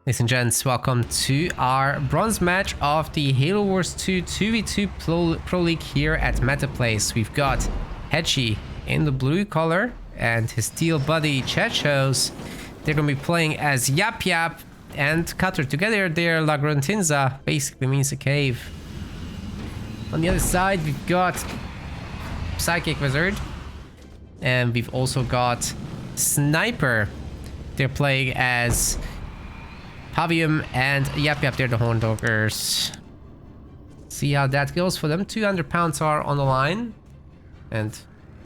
Ladies and gents, welcome to our bronze match of the Halo Wars 2 2v2 Pro League here at MetaPlace. We've got Hedgie in the blue color and his steel buddy Chechos. They're going to be playing as Yap Yap and Cutter. Together they're La Gruntiza, basically means a cave. On the other side we've got Psychic Wizard. And we've also got Sniper. They're playing as Pavium and Yap Yap, they're the Horndoggers. See how that goes for them. 200 pounds are on the line. And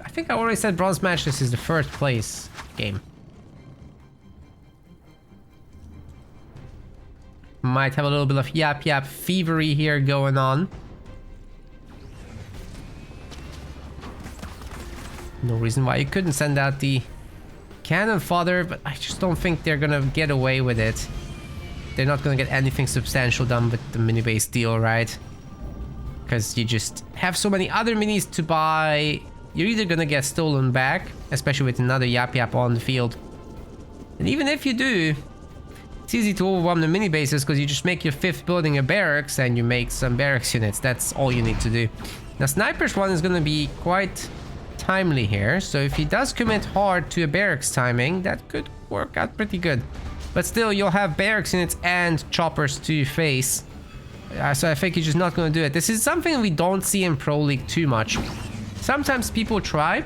I think I already said bronze match, this is the first place game. Might have a little bit of Yap Yap fevery here going on. No reason why you couldn't send out the cannon fodder, but I just don't think they're gonna get away with it. They're not gonna get anything substantial done with the mini base deal, right? Because you just have so many other minis to buy. You're either gonna get stolen back, especially with another Yap Yap on the field. And even if you do, it's easy to overwhelm the mini bases because you just make your 5th building a barracks and you make some barracks units. That's all you need to do. Now Sniper's one is gonna be quite timely here, so if he does commit hard to a barracks timing, that could work out pretty good. But still, you'll have barracks units and choppers to face. So I think he's just not going to do it. This is something we don't see in Pro League too much. Sometimes people try,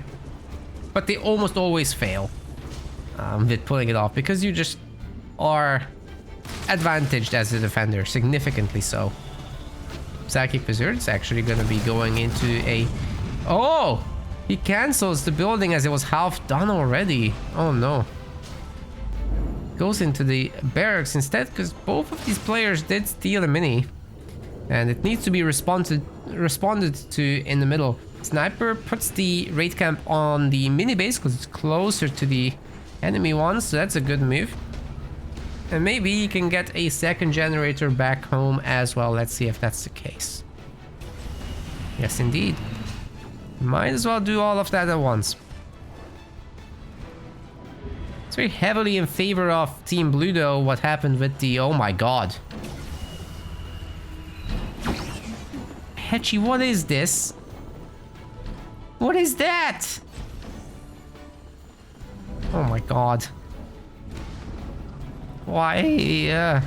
but they almost always fail with pulling it off, because you just are advantaged as a defender, significantly so. Psychic Wizard's actually going to be going into a... Oh! He cancels the building as it was half done already. Oh no. Goes into the barracks instead, because both of these players did steal a mini. And it needs to be responded to in the middle. Sniper puts the raid camp on the mini base because it's closer to the enemy one, so that's a good move. And maybe he can get a second generator back home as well. Let's see if that's the case. Yes, indeed. Might as well do all of that at once. It's very heavily in favor of Team Blue though, what happened with the... Oh my god. Hedgie, what is this? What is that? Oh my god. Why?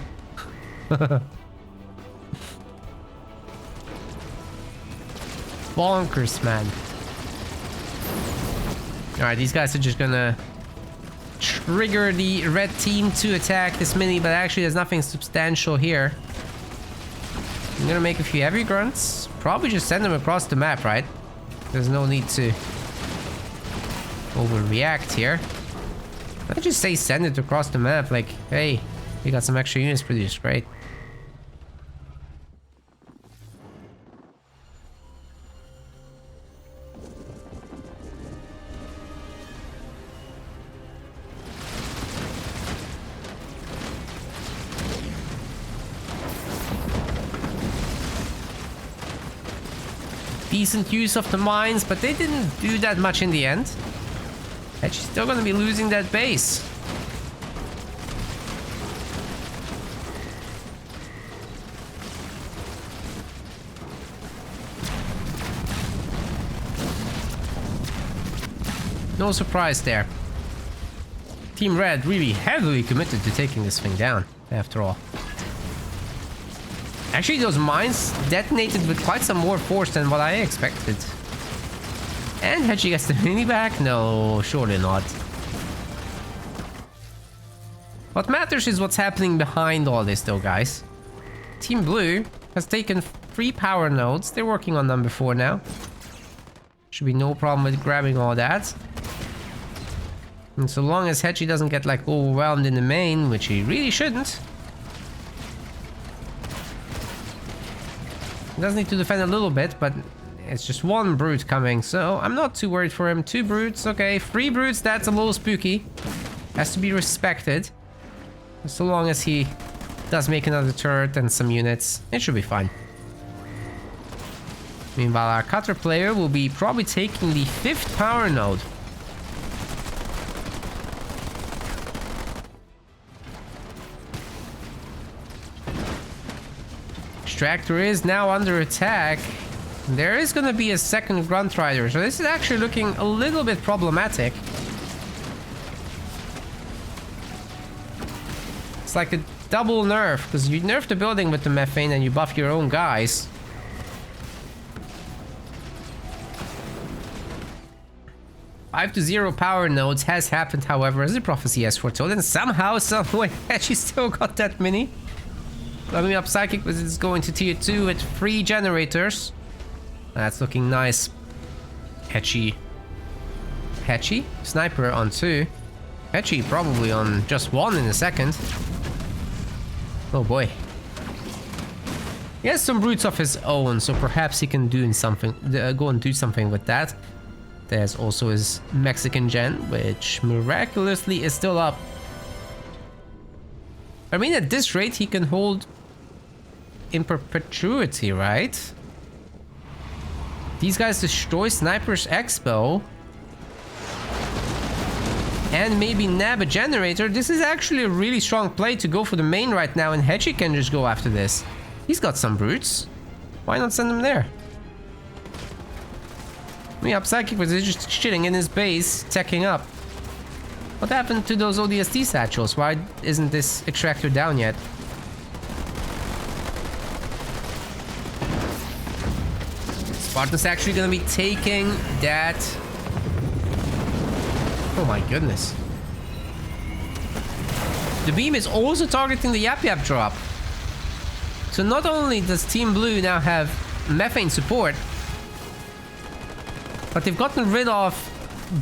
Bonkers, man. Alright, these guys are just gonna trigger the red team to attack this mini, but actually there's nothing substantial here. I'm gonna make a few heavy grunts. Probably just send them across the map, right? There's no need to overreact here. I just say send it across the map, like, hey, we got some extra units produced, great. Decent use of the mines, but they didn't do that much in the end. Actually, still gonna be losing that base. No surprise there. Team Red really heavily committed to taking this thing down, after all. Actually, those mines detonated with quite some more force than what I expected. And Hedgie gets the mini back? No, surely not. What matters is what's happening behind all this though, guys. Team Blue has taken 3 power nodes. They're working on number 4 now. Should be no problem with grabbing all that. And so long as Hedgie doesn't get like overwhelmed in the main, which he really shouldn't. He does need to defend a little bit, but it's just 1 brute coming, so I'm not too worried for him. 2 brutes, okay. 3 brutes, that's a little spooky. Has to be respected. So long as he does make another turret and some units, it should be fine. Meanwhile, our Cutter player will be probably taking the 5th power node. Extractor is now under attack. There is going to be a second Grunt Rider, so this is actually looking a little bit problematic. It's like a double nerf, because you nerf the building with the methane and you buff your own guys. Five to 0 power nodes has happened, however, as the prophecy has foretold, and somehow, someway, she still got that mini. Leveling up Psychic is going to tier 2 with 3 generators. That's looking nice. Hetchy. Sniper on 2. Hetchy probably on just 1 in a second. Oh boy. He has some brutes of his own, so perhaps he can do something. Go and do something with that. There's also his Mexican gen, which miraculously is still up. I mean, at this rate, he can hold in perpetuity, right? These guys destroy Sniper's Expo. And maybe nab a generator. This is actually a really strong play to go for the main right now, and Hedgie can just go after this. He's got some brutes. Why not send him there? Yeah, Psychic was just chilling in his base, teching up. What happened to those ODST satchels? Why isn't this extractor down yet? Spartan's actually gonna be taking that. Oh my goodness. The beam is also targeting the Yap Yap drop. So not only does Team Blue now have methane support, but they've gotten rid of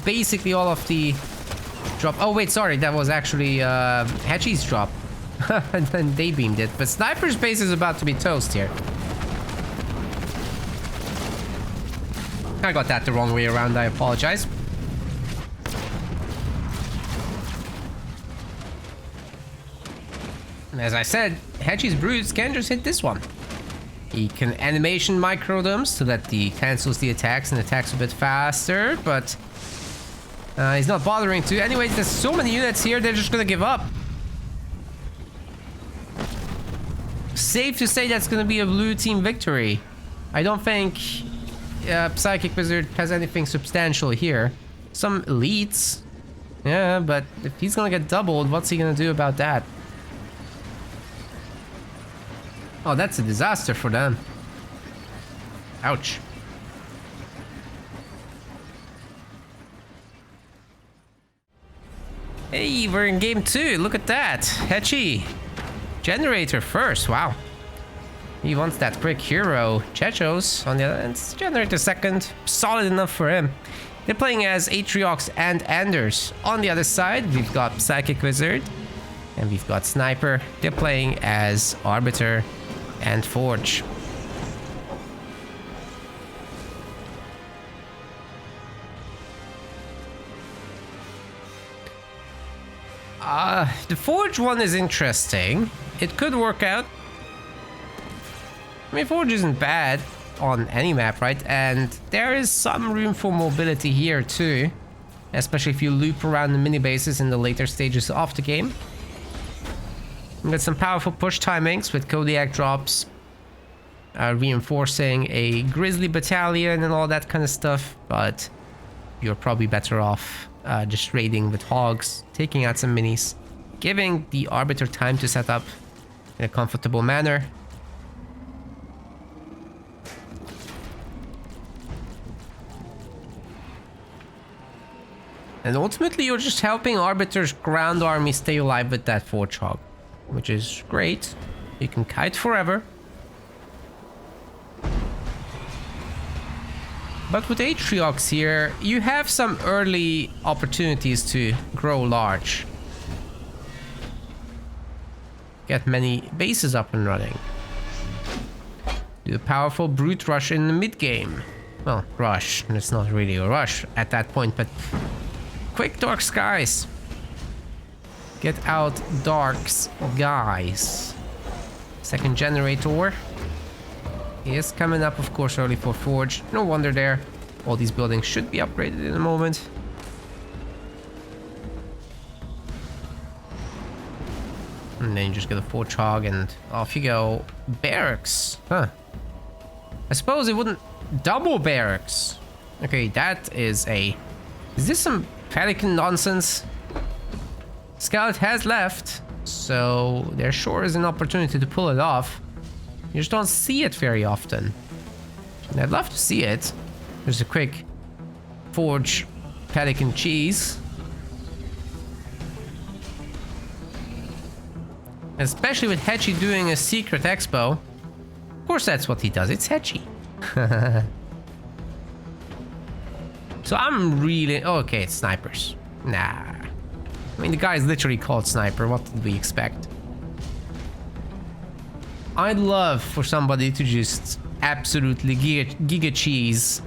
basically all of the drop. Oh wait, sorry, that was actually Hedgie's drop. And then they beamed it. But Sniper's base is about to be toast here. I got that the wrong way around, I apologize. And as I said, Hedgie's brutes can just hit this one. He can animation micro them so that he cancels the attacks and attacks a bit faster, but he's not bothering to. Anyway, there's so many units here, they're just gonna give up. Safe to say that's gonna be a blue team victory. I don't think Psychic Wizard has anything substantial here. Some elites. Yeah, but if he's gonna get doubled, what's he gonna do about that? Oh, that's a disaster for them. Ouch. Hey, we're in game 2. Look at that. Hetchy. Generator first. Wow. He wants that quick hero. Chechos on the other end. Generator second. Solid enough for him. They're playing as Atriox and Anders. On the other side, we've got Psychic Wizard. And we've got Sniper. They're playing as Arbiter and Forge. The Forge one is interesting. It could work out. I mean, Forge isn't bad on any map, right? And there is some room for mobility here too. Especially if you loop around the mini bases in the later stages of the game. We got some powerful push timings with Kodiak drops, reinforcing a Grizzly battalion and all that kind of stuff, but you're probably better off just raiding with hogs, taking out some minis, giving the Arbiter time to set up in a comfortable manner. And ultimately you're just helping Arbiter's ground army stay alive with that Forge Hog, which is great. You can kite forever. But with Atriox here, you have some early opportunities to grow large. Get many bases up and running. Do a powerful brute rush in the mid game. Well, rush. It's not really a rush at that point, but quick dark skies. Get out darks, guys. Second generator is coming up, of course, early for Forge. No wonder there. All these buildings should be upgraded in a moment. And then you just get a 4-chog and off you go. Barracks. Huh. I suppose it wouldn't... Double barracks. Okay, that is a... Is this some Pelican nonsense? Scout has left, so there sure is an opportunity to pull it off. You just don't see it very often. And I'd love to see it. There's a quick forge Pelican cheese. Especially with Hetchy doing a secret expo. Of course that's what he does, it's Hetchy. So I'm really... Oh, okay, it's snipers. Nah. I mean, the guy is literally called Sniper. What did we expect? I'd love for somebody to just absolutely giga cheese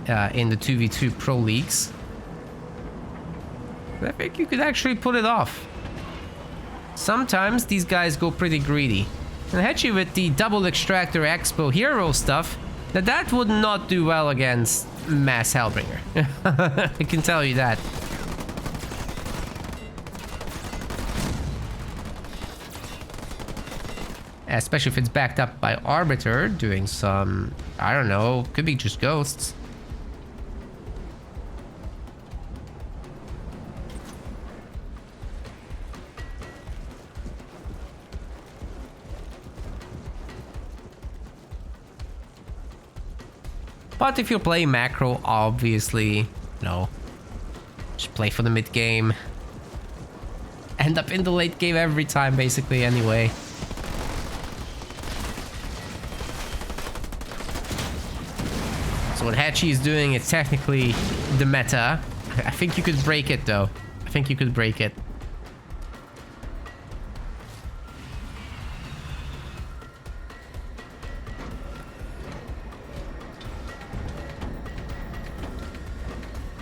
in the 2v2 pro leagues. But I think you could actually pull it off. Sometimes these guys go pretty greedy. And Hetchy with the double extractor expo hero stuff, that would not do well against Mass Hellbringer. I can tell you that. Especially if it's backed up by Arbiter doing some, I don't know, could be just ghosts. But if you play macro, obviously, no. Just play for the mid game. End up in the late game every time, basically, anyway. So what Hetchy is doing is technically the meta. I think you could break it, though. I think you could break it.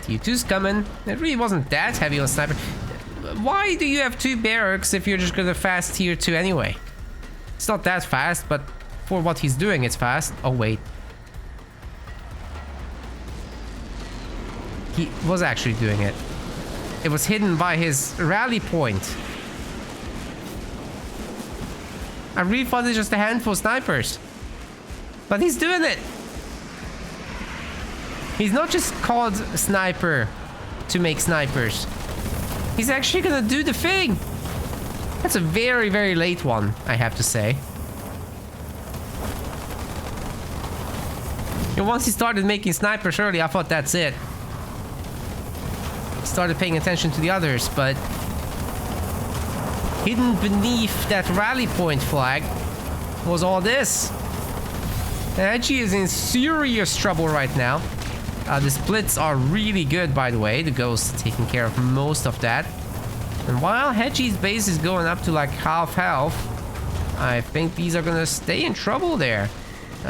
T2's coming. It really wasn't that heavy on sniper. Why do you have 2 barracks if you're just gonna fast tier 2 anyway? It's not that fast, but for what he's doing, it's fast. Oh, wait. He was actually doing it. It was hidden by his rally point. I really thought it's just a handful of snipers. But he's doing it. He's not just called Sniper to make snipers. He's actually gonna do the thing. That's a very, very late one, I have to say. And once he started making snipers early, I thought that's it. Started paying attention to the others, but hidden beneath that rally point flag was all this. Hetchy is in serious trouble right now. The splits are really good, by the way. The ghost taking care of most of that. And while Hetchy's base is going up to like half health, I think these are gonna stay in trouble there.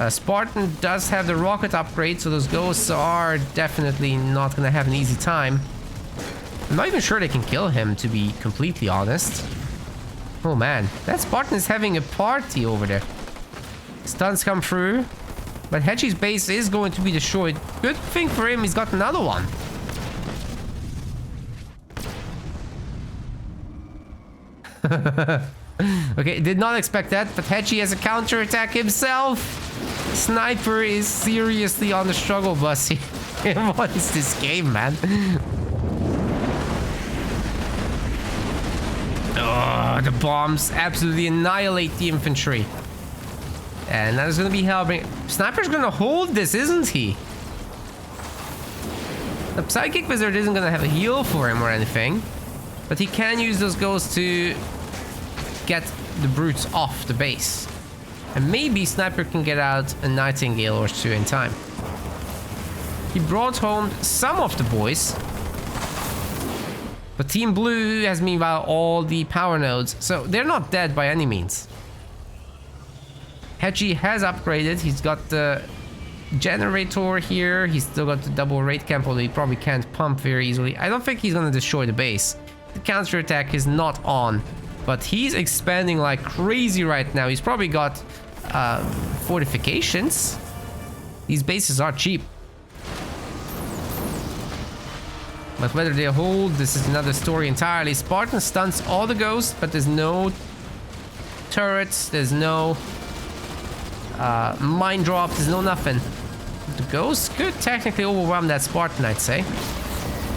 Spartan does have the rocket upgrade, so those ghosts are definitely not gonna have an easy time. I'm not even sure they can kill him, to be completely honest. Oh man, that Spartan is having a party over there. Stuns come through, but Hetchy's base is going to be destroyed. Good thing for him, he's got another one. Okay, did not expect that, but Hetchy has a counterattack himself. Sniper is seriously on the struggle bus here. What is this game, man? Oh, the bombs absolutely annihilate the infantry. And that is going to be Hellbringer. Sniper's going to hold this, isn't he? The Psychic Wizard isn't going to have a heal for him or anything. But he can use those ghosts to get the brutes off the base. And maybe Sniper can get out a Nightingale or two in time. He brought home some of the boys. But Team Blue has meanwhile all the power nodes, so they're not dead by any means. Hetchy has upgraded. He's got the generator here. He's still got the double raid camp, although he probably can't pump very easily. I don't think he's gonna destroy the base. The counterattack is not on, but he's expanding like crazy right now. He's probably got fortifications. These bases are cheap. But whether they hold, this is another story entirely. Spartan stuns all the ghosts, but there's no turrets, there's no mine drop, there's no nothing. The ghosts could technically overwhelm that Spartan, I'd say.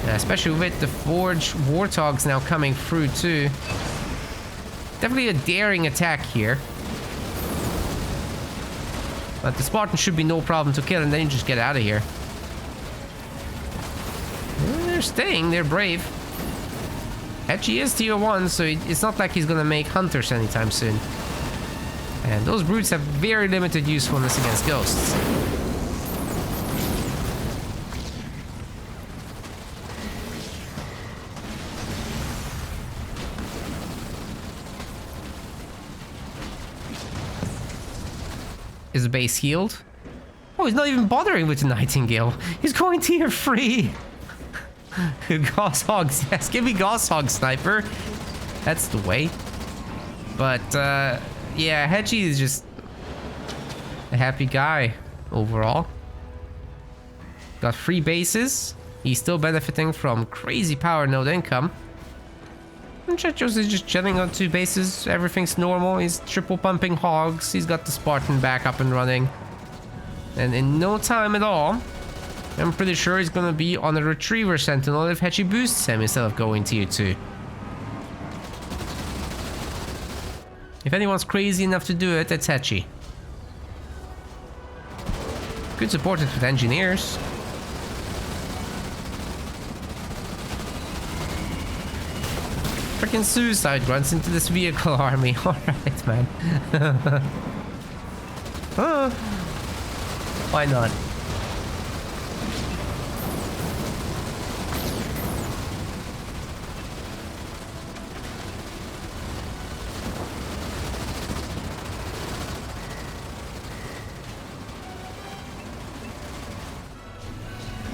Especially with the Forge Warthogs now coming through too. Definitely a daring attack here. But the Spartan should be no problem to kill, and then you just get out of here. They're staying, they're brave. Hetchy is tier 1, so it's not like he's gonna make hunters anytime soon. And those brutes have very limited usefulness against ghosts. Is the base healed? Oh, he's not even bothering with the Nightingale. He's going tier 3. Gosshogs, yes, give me Gosshog Sniper. That's the way. But, yeah, Hedgie is just a happy guy overall. Got 3 bases. He's still benefiting from crazy power node income. And Chechos is just chilling on 2 bases. Everything's normal. He's triple pumping hogs. He's got the Spartan back up and running. And in no time at all, I'm pretty sure he's gonna be on a Retriever Sentinel if Hetchy boosts him instead of going tier 2. If anyone's crazy enough to do it, it's Hetchy. Good supported with engineers. Freaking suicide runs into this vehicle army. Alright, man. Why not?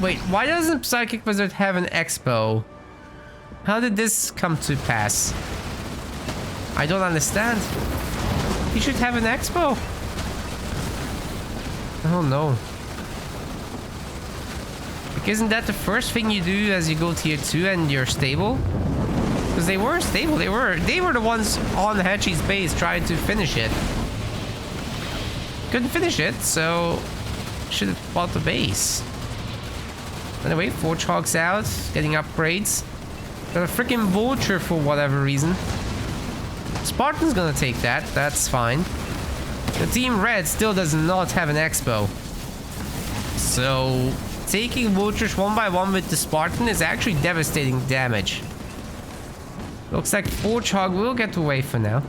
Wait, why doesn't Psychic Wizard have an expo? How did this come to pass? I don't understand. He should have an expo. Oh no. Like, isn't that the first thing you do as you go tier 2 and you're stable? Because they were stable. They were the ones on Hetchy's base trying to finish it. Couldn't finish it, so should have bought the base. Anyway, Forge Hogs out, getting upgrades. Got a freaking Vulture for whatever reason. Spartan's gonna take that, that's fine. The Team Red still does not have an expo. So, taking Vultures one by one with the Spartan is actually devastating damage. Looks like Forge Hog will get away for now.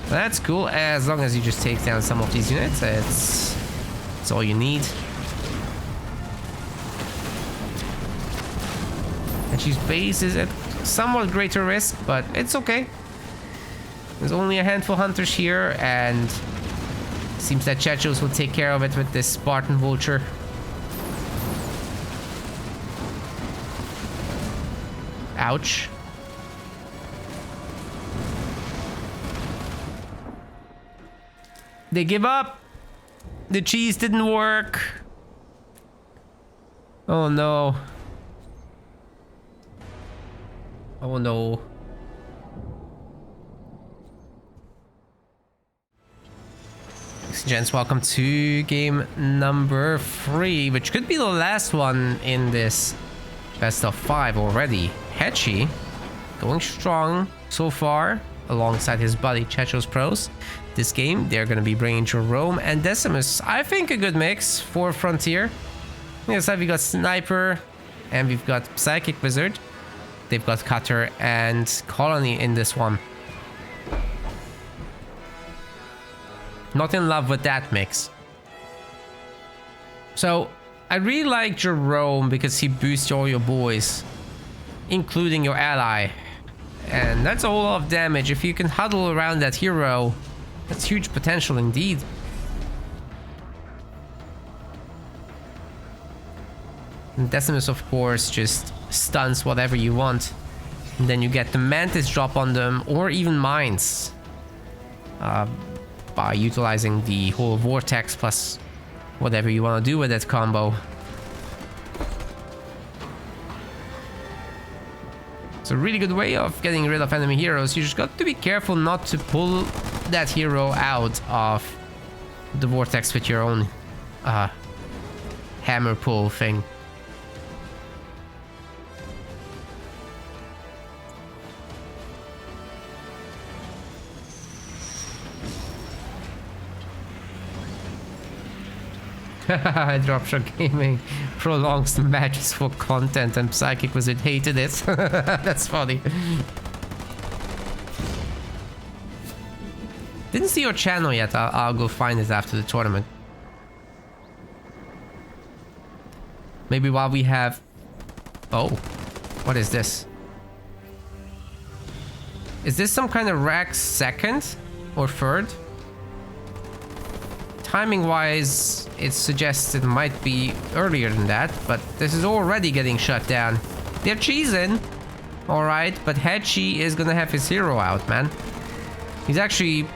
That's cool, as long as you just take down some of these units, it's all you need. And she's base is at somewhat greater risk, but it's okay. There's only a handful of hunters here, and seems that Chechos will take care of it with this Spartan Vulture. Ouch. They give up. The cheese didn't work. Oh no. Oh no. Thanks, gents. Welcome to game number 3, which could be the last one in this best of 5 already. Hetchy going strong so far alongside his buddy Chechos Pros. This game, they're going to be bringing Jerome and Decimus. I think a good mix for Frontier. On the other side, we got Sniper and we've got Psychic Wizard. They've got Cutter and Colony in this one. Not in love with that mix. So, I really like Jerome because he boosts all your boys, including your ally. And that's a whole lot of damage. If you can huddle around that hero, that's huge potential indeed. And Decimus, of course, just stuns whatever you want. And then you get the Mantis drop on them, or even mines. By utilizing the whole Vortex plus whatever you want to do with that combo. It's a really good way of getting rid of enemy heroes. You just got to be careful not to pull that hero out of the vortex with your own hammer pull thing. Dropshot Gaming prolongs the matches for content and Psychic Wizard hated it. That's funny. Didn't see your channel yet. I'll go find it after the tournament. Maybe while we have... Oh, what is this? Is this some kind of rack second or third? Timing-wise, it suggests it might be earlier than that, but this is already getting shut down. They're cheesing, alright, but Hechi is gonna have his hero out, man. He's actually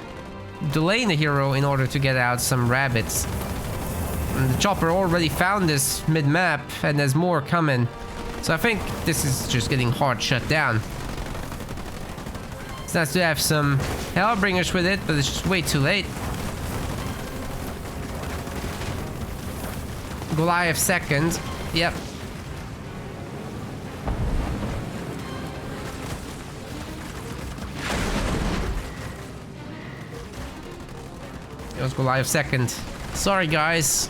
delaying the hero in order to get out some rabbits. And the chopper already found this mid-map, and there's more coming. So I think this is just getting hard shut down. It's nice to have some Hellbringers with it, but it's just way too late. Goliath second. Yep. It was Goliath second. Sorry, guys.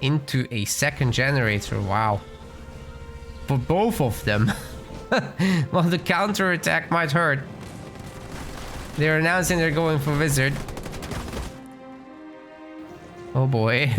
Into a second generator, wow. For both of them. Well, the counter attack might hurt. They're announcing they're going for Wizard. Oh boy.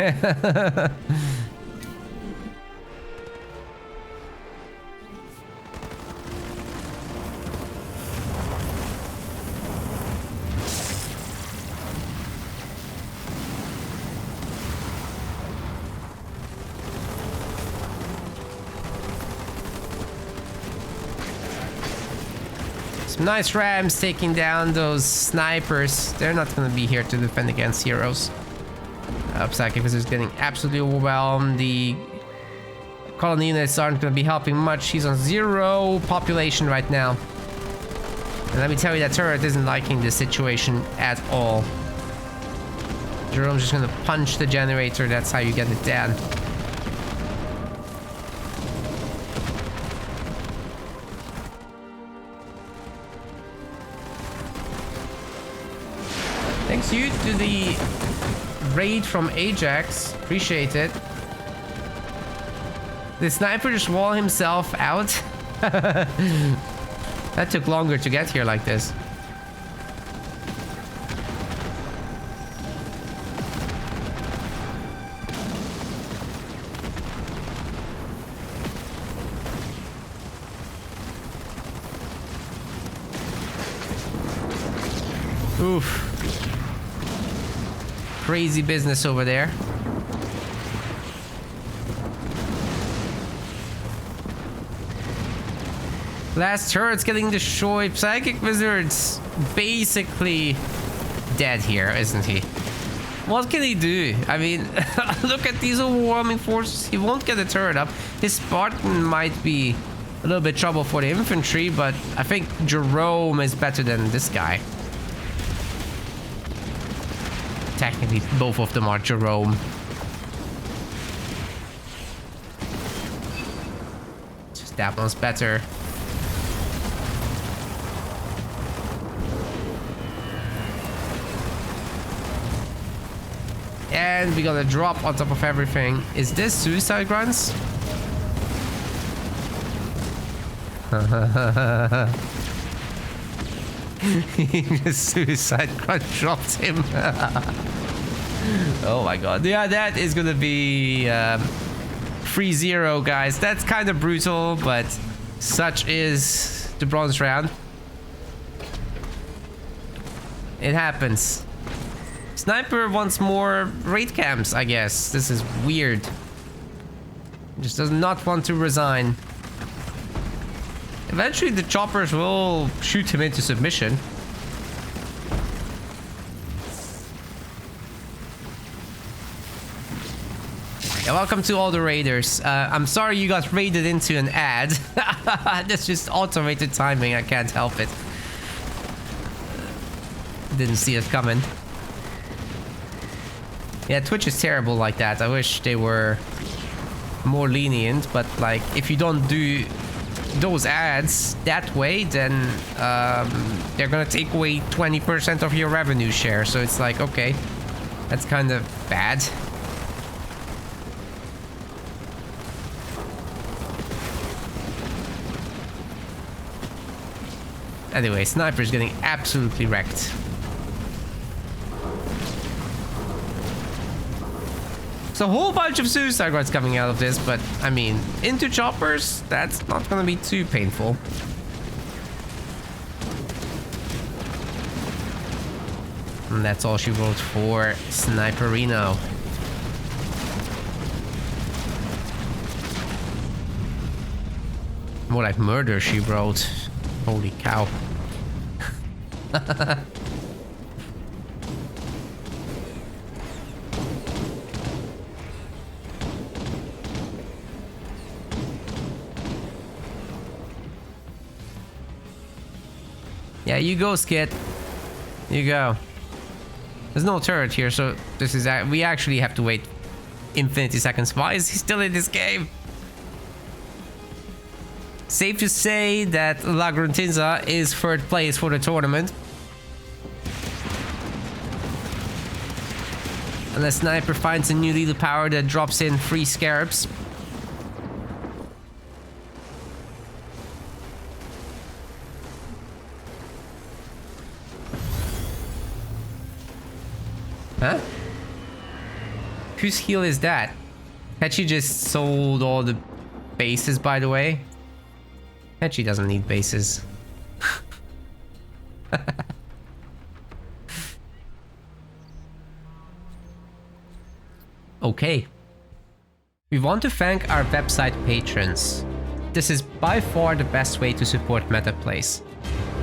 Some nice rams taking down those snipers. They're not going to be here to defend against heroes. Psychic Wizard is getting absolutely overwhelmed. The colony units aren't going to be helping much. He's on 0 population right now. And let me tell you, that turret isn't liking this situation at all. Jerome's just going to punch the generator. That's how you get it down. Thanks you to the raid from Ajax. Appreciate it. The sniper just wall himself out. That took longer to get here like this. Oof. Crazy business over there. Last turret's getting destroyed. Psychic Wizard's basically dead here, isn't he? What can he do? I mean, look at these overwhelming forces. He won't get the turret up. His Spartan might be a little bit trouble for the infantry, but I think Jerome is better than this guy. Technically, both of them are Jerome. Just that one's better. And we got a drop on top of everything. Is this suicide grunts? The suicide grunt dropped him. Oh my god. Yeah, that is gonna be 3-0, guys. That's kind of brutal, but such is the bronze round. It happens. Sniper wants more raid camps, I guess. This is weird. Just does not want to resign. Eventually the choppers will shoot him into submission. Yeah, welcome to all the raiders. I'm sorry you got raided into an ad. That's just automated timing, I can't help it. Didn't see it coming. Yeah, Twitch is terrible like that. I wish they were more lenient, but like if you don't do those ads that way, then they're gonna take away 20% of your revenue share. So it's like, okay, that's kind of bad. Anyway, Sniper's getting absolutely wrecked. So a whole bunch of suicide guards coming out of this, but I mean, into choppers, that's not gonna be too painful. And that's all she wrote for Sniperino. More like murder she wrote. Holy cow. Yeah, you go, Skit. You go. There's no turret here, so this is... we actually have to wait infinity seconds. Why is he still in this game? Safe to say that La Gruntiza is third place for the tournament. Unless Sniper finds a new lethal power that drops in 3 scarabs. Huh? Whose heal is that? Had she just sold all the bases, by the way? And she doesn't need bases. Okay. We want to thank our website patrons. This is by far the best way to support MetaPlays.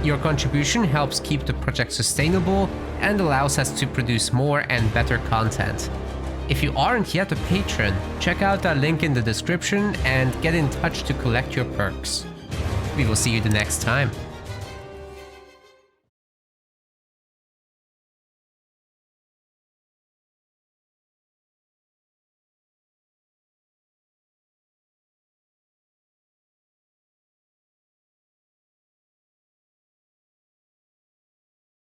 Your contribution helps keep the project sustainable and allows us to produce more and better content. If you aren't yet a patron, check out our link in the description and get in touch to collect your perks. We will see you the next time.